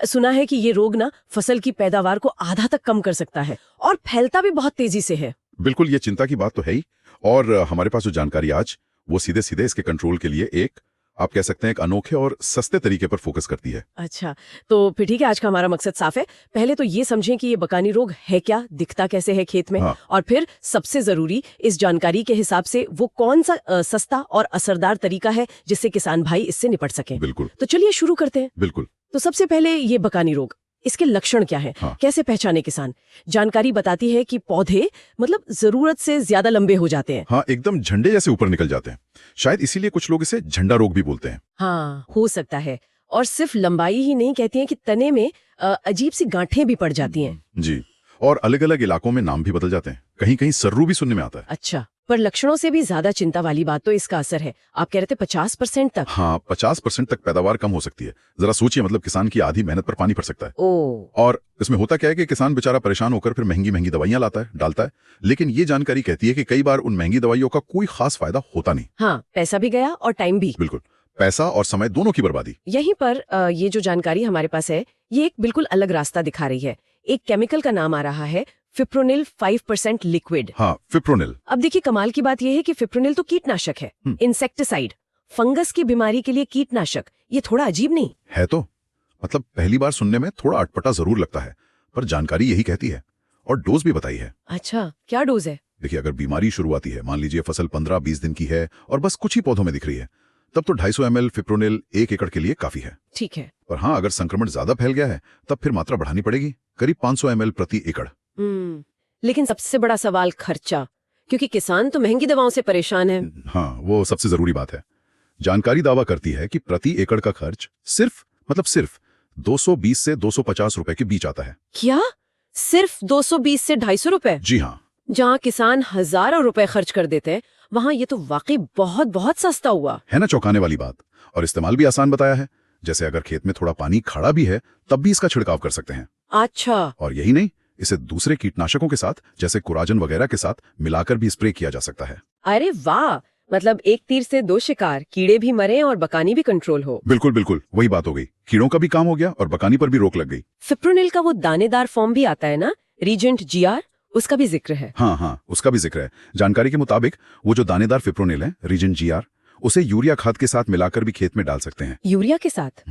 सुना है कि ये रोग ना फसल की पैदावार को आधा तक कम कर सकता है और फैलता भी बहुत तेजी से है। बिल्कुल, ये चिंता की बात तो है ही। और हमारे पास जो जानकारी आज वो सीधे सीधे इसके कंट्रोल के लिए एक, आप कह सकते हैं, एक अनोखे और सस्ते तरीके पर फोकस करती है। अच्छा, तो फिर ठीक है, आज का हमारा मकसद साफ है। पहले तो ये समझें कि ये बकानी रोग है क्या, दिखता कैसे है खेत में, हाँ। और फिर सबसे जरूरी इस जानकारी के हिसाब से वो कौन सा सस्ता और असरदार तरीका है जिससे किसान भाई इससे निपट सकें। बिल्कुल। तो चलिए शुरू करते हैं। बिल्कुल। तो सबसे पहले ये बकानी रोग, इसके लक्षण क्या है? हाँ। कैसे पहचाने किसान? जानकारी बताती है कि पौधे मतलब जरूरत से ज्यादा लंबे हो जाते हैं। हाँ, एकदम झंडे जैसे ऊपर निकल जाते हैं। शायद इसीलिए कुछ लोग इसे झंडा रोग भी बोलते हैं। हाँ, हो सकता है। और सिर्फ लंबाई ही नहीं, कहती हैं कि तने में अजीब सी गांठें भी पड़ जाती हैं। जी, और अलग अलग इलाकों में नाम भी बदल जाते हैं। कहीं कहीं सर्रू भी सुनने में आता है। अच्छा, पर लक्षणों से भी ज्यादा चिंता वाली बात तो इसका असर है। आप कह रहे थे 50% तक। हाँ, 50% तक पैदावार कम हो सकती है। जरा सोचिए, मतलब किसान की आधी मेहनत पर पानी पड़ सकता है। और इसमें होता क्या है कि किसान बेचारा परेशान होकर फिर महंगी महंगी दवाइयां डालता है। लेकिन ये जानकारी कहती है कि कई बार उन महंगी दवाइयों का कोई खास फायदा होता नहीं। हाँ, पैसा भी गया और टाइम भी। बिल्कुल, पैसा और समय दोनों की बर्बादी। यहीं पर ये जो जानकारी हमारे पास है, ये एक बिल्कुल अलग रास्ता दिखा रही है। एक केमिकल का नाम आ रहा है फिप्रोनिल 5% लिक्विड। हाँ, फिप्रोनिल। अब देखिए, कमाल की बात यह है कि फिप्रोनिल तो कीटनाशक है, इंसेक्टिसाइड, फंगस की बीमारी के लिए कीटनाशक। ये थोड़ा अजीब नहीं है? तो मतलब पहली बार सुनने में थोड़ा अटपटा जरूर लगता है, पर जानकारी यही कहती है और डोज भी बताई है। अच्छा, क्या डोज है? देखिए, अगर बीमारी शुरुआती है, मान लीजिए फसल 15-20 दिन की है और बस कुछ ही पौधों में दिख रही है, तब तो 250 ml फिप्रोनिल 1 एकड़ के लिए काफी है। ठीक है। पर हाँ, अगर संक्रमण ज्यादा फैल गया है तब फिर मात्रा बढ़ानी पड़ेगी, करीब 500 ml प्रति एकड़। लेकिन सबसे बड़ा सवाल खर्चा, क्योंकि किसान तो महंगी दवाओं से परेशान है। हाँ, वो सबसे जरूरी बात है। जानकारी दावा करती है कि प्रति एकड़ का खर्च सिर्फ 220 से 250 रुपए के बीच आता है। क्या? सिर्फ 220 से 250 रुपए? जी हाँ। जहाँ किसान हजारों रुपए खर्च कर देते हैं, वहाँ ये तो वाकई बहुत बहुत सस्ता हुआ है ना, चौंकाने वाली बात। और इस्तेमाल भी आसान बताया है। जैसे अगर खेत में थोड़ा पानी खड़ा भी है तब भी इसका छिड़काव कर सकते हैं। अच्छा। और यही नहीं, इसे दूसरे कीटनाशकों के साथ जैसे कोराजन वगैरह के साथ मिलाकर भी स्प्रे किया जा सकता है। अरे वाह, मतलब एक तीर से दो शिकार, कीड़े भी मरे और बकानी भी कंट्रोल हो। बिल्कुल बिल्कुल, वही बात हो गई। कीड़ों का भी काम हो गया और बकानी पर भी रोक लग गई। फिप्रोनिल का वो दानेदार फॉर्म भी आता है ना, रीजेंट GR, उसका भी जिक्र है। हाँ, उसका भी जिक्र है। जानकारी के मुताबिक वो जो दानेदार फिप्रोनिल है, रीजेंट GR, उसे यूरिया खाद के साथ मिलाकर भी खेत में डाल सकते हैं। यूरिया के साथ?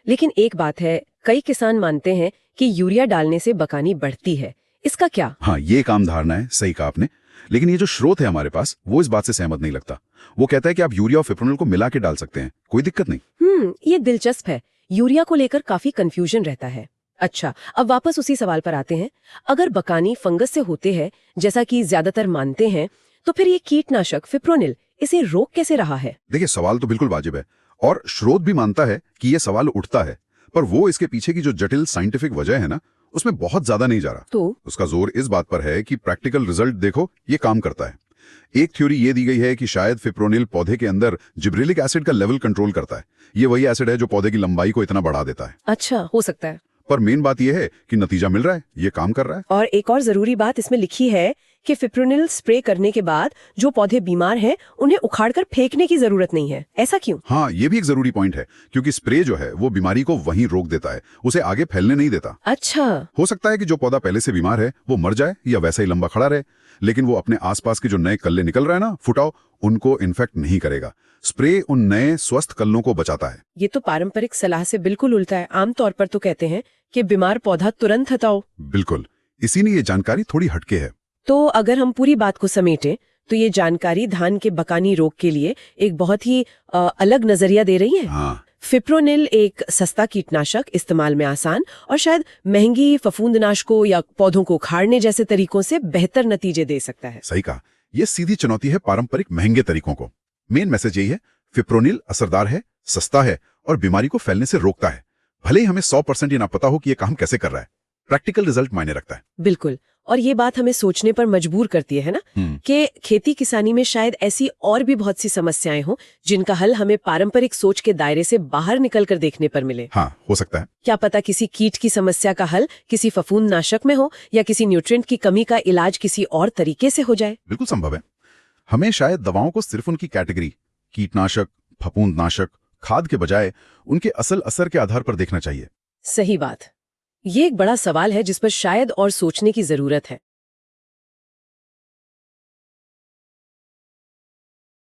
लेकिन एक बात है, कई किसान मानते हैं कि यूरिया डालने से बकानी बढ़ती है, इसका क्या? हाँ, ये एक आम धारणा है, सही कहा आपने। लेकिन ये जो स्रोत है हमारे पास, वो इस बात से सहमत नहीं लगता। वो कहता है कि आप यूरिया और फिप्रोनिल को मिला के डाल सकते हैं, कोई दिक्कत नहीं। ये दिलचस्प है। यूरिया को लेकर काफी कंफ्यूजन रहता है। अच्छा, अब वापस उसी सवाल पर आते हैं। अगर बकानी फंगस से होते हैं, जैसा कि ज्यादातर मानते हैं, तो फिर ये कीटनाशक फिप्रोनिल इसे रोक कैसे रहा है? देखिए, सवाल तो बिल्कुल वाजिब है और स्रोत भी मानता है कि ये सवाल उठता है, पर वो इसके पीछे की जो जटिल साइंटिफिक वजह है ना, उसमें बहुत ज्यादा नहीं जा रहा। तो उसका जोर इस बात पर है कि प्रैक्टिकल रिजल्ट देखो, ये काम करता है। एक थ्योरी ये दी गई है कि शायद फिप्रोनिल पौधे के अंदर जिब्रेलिक एसिड का लेवल कंट्रोल करता है। ये वही एसिड है जो पौधे की लंबाई को इतना बढ़ा देता है। अच्छा, हो सकता है। पर मेन बात यह है कि नतीजा मिल रहा है, ये काम कर रहा है। और एक और जरूरी बात इसमें लिखी है कि फिप्रोनिल स्प्रे करने के बाद जो पौधे बीमार हैं, उन्हें उखाड़कर फेंकने की जरूरत नहीं है। ऐसा क्यों? हाँ, ये भी एक जरूरी पॉइंट है, क्योंकि स्प्रे जो है वो बीमारी को वहीं रोक देता है, उसे आगे फैलने नहीं देता। अच्छा। हो सकता है कि जो पौधा पहले से बीमार है वो मर जाए या वैसा ही लंबा खड़ा रहे, लेकिन वो अपने आसपास के जो नए कल्ले निकल रहे हैं ना, फुटाव, उनको इन्फेक्ट नहीं करेगा। स्प्रे उन नए स्वस्थ कल्लों को बचाता है। ये तो पारंपरिक सलाह से बिल्कुल उल्टा है। आमतौर पर तो कहते हैं कि बीमार पौधा तुरंत हटाओ। बिल्कुल, इसीलिए ये जानकारी थोड़ी हटके है। तो अगर हम पूरी बात को समेटें, तो ये जानकारी धान के बकानी रोग के लिए एक बहुत ही अलग नजरिया दे रही है। हाँ। फिप्रोनिल एक सस्ता कीटनाशक, इस्तेमाल में आसान और शायद महंगी फफूंदनाशकों या पौधों को उखाड़ने जैसे तरीकों से बेहतर नतीजे दे सकता है। सही कहा, ये सीधी चुनौती है पारंपरिक महंगे तरीकों को। मेन मैसेज यही है, फिप्रोनिल असरदार है, सस्ता है और बीमारी को फैलने से रोकता है। भले ही हमें 100% ये ना पता हो कि ये काम कैसे कर रहा है, प्रैक्टिकल रिजल्ट मायने रखता है। बिल्कुल, और ये बात हमें सोचने पर मजबूर करती है ना, कि खेती किसानी में शायद ऐसी और भी बहुत सी समस्याएं हों जिनका हल हमें पारंपरिक सोच के दायरे से बाहर निकलकर देखने पर मिले। हाँ, हो सकता है। क्या पता किसी कीट की समस्या का हल किसी फफूंदनाशक में हो या किसी न्यूट्रिएंट की कमी का इलाज किसी और तरीके से हो जाए। बिल्कुल संभव है। हमें शायद दवाओं को सिर्फ उनकी कैटेगरी, कीटनाशक, फफूंदनाशक, खाद के बजाय उनके असल असर के आधार पर देखना चाहिए। सही बात। ये एक बड़ा सवाल है जिस पर शायद और सोचने की जरूरत है।